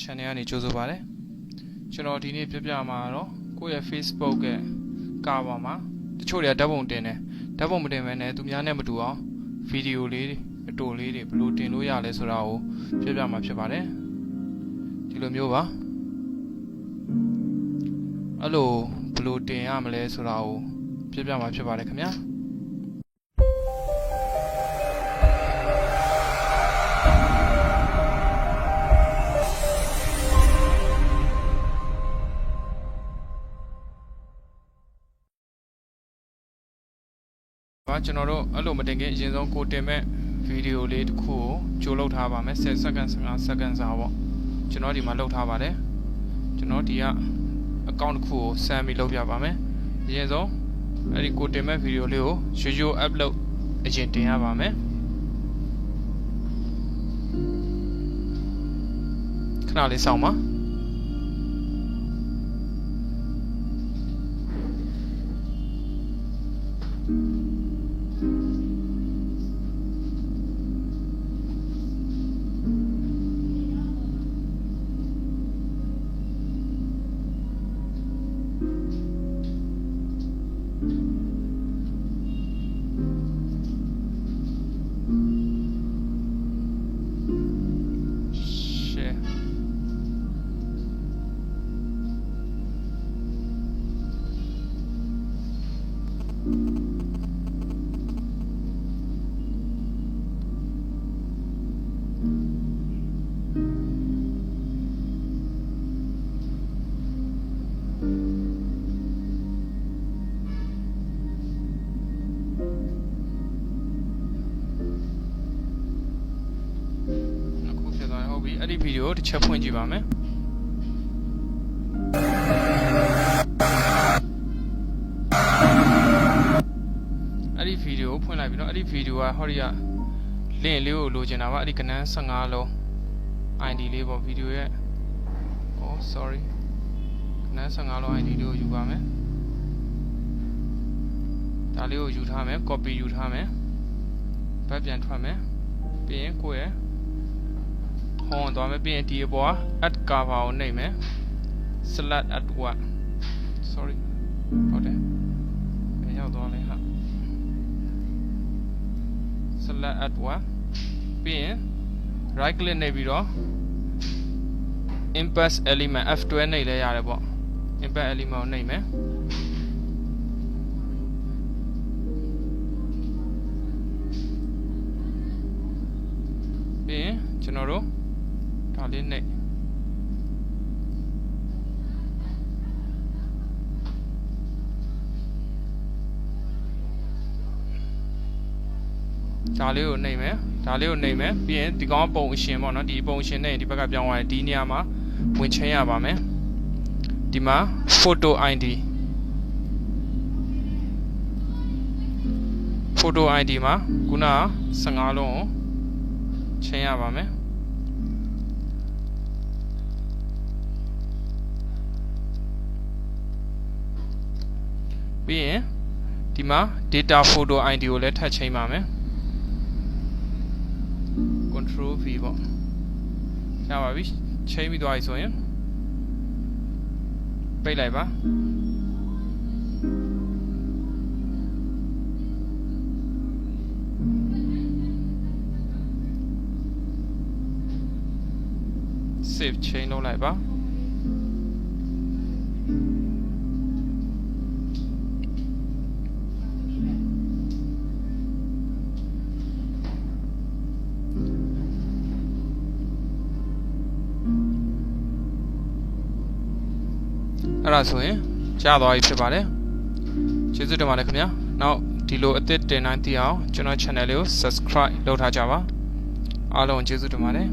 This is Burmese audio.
channel ကနေကြိုဆိုပါတယ်ကျွန်တော်ဒီနေ့ပြပြမှာတော့ကိုယ့်ရဲ့ Facebook ရဲ့ကားပေါ်မှာတချို့တွေကဓာတ်ပုံတင်တယ်ဓာတ်ပုံမတင်ဘဲနဲ့သူများနဲ့မတူအောင်ဗီဒီယိုလေးတွေအတူလေးတွေဘယ်လိုတင်လို့ရလဲဆိုတာကိုပြပြမှာဖြစ်ပါတယ်ဒီလိုမျိုးပါအဲ့လိုဘယ်လိုတင်ရမလဲဆိုတာကိုပြပြမှာဖြစ်ပါတယ်ခင်ဗျာကျွန်တော်တို့အဲ့လိုမတင်ခင်အရင်ဆုံးကိုတင်မဲ့ဗီဒီယိုလေးတစ်ခုကိုကြိုလုပ်ထားပါမယ်10 second 15 second စာပေါ့ကျွန်တော်ဒီမှာလုပ်ထားပါတယ်ကျွန်တော်ဒီက account တစ်ခုကိုစမ်းပြီးလုပ်ပြပါမယ်အရင်ဆုံးအဲ့ဒီကိုတင်မဲ့ဗီဒီယိုလေးကိုရိုး upload အရင်တင်ရပါမယ်ခဏလေးစောင့်ပါအဲ့ဒီဗီဒီယိုတစ်ချက်ဖွင့်ကြည့်ပါမယ်အဲ့ဒီဗီဒီယိုဖွင့်လိုက်ပြီเนาะအဲ့ဒီဗီဒီယိုကဟောဒီက link လေးကိုလိုချင်တာပါအဲ့ဒီကနန်း15လုံး ID လေးပေါ့ဗီဒီယိုရဲ့ oh sorry ကနန်း15လုံး ID လေးကိုယူပါမယ်ဒါလေးကိုယူထားမယ် copy ယူထားမယ်ဘက်ပြန်ထွက်မယ်ပြီးရင်ကိုယ့်ရဲ့ဟောသွားမယ်ပြီးရင်ဒီအပေါ် add cover ကိုနှိပ်မယ် select add one sorry ဟုတ်တယ်ဘယ်ရောက်သွားလဲဟာ select add one ပြီးရင် right click နှိပ်ပြီးတော့ impact element F12 နှိပ်လဲရတယ်ပေါ့ impact element ကိုနှိပ်မယ်ပြီးရင်ကျွန်တော်တို့ဒါလေးနဲ့ဒါလေးကိုနှိပ်မယ်ပြီးရင်ဒီကောင်ပုံအရှင်ပေါ့နော်ဒီပုံအရှင်နဲ့ဒီဘက်ကပြောင်းသွားတယ်ဒီနေရာမှာဝင်ချင်းရပါမယ်ဒီမှာ photo ID မှာခုန15လုံးကိုချင်းရပါမယ်ပြီးရင်ဒီမှာ data photo ID ကိုလည်းထပ်ချိန်ပါမယ် control V ပေါ့ရပါပြီချိန်ပြီးသွားပြီဆိုရင်ပိတ်လိုက်ပါsave ချိန်လုပ်လိုက်ပါအဲ့ဒါဆိုရင်ကြားသွားပြီဖြစ်ပါတယ်ကျေးဇူးတင်ပါတယ်ခင်ဗျာနောက်ဒီလိုအသစ်တင်တိုင်းသိအောင်ကျွန်တော် channel လေးကို subscribe လုပ်ထားကြပါအားလုံးကျေးဇူးတင်ပါတယ်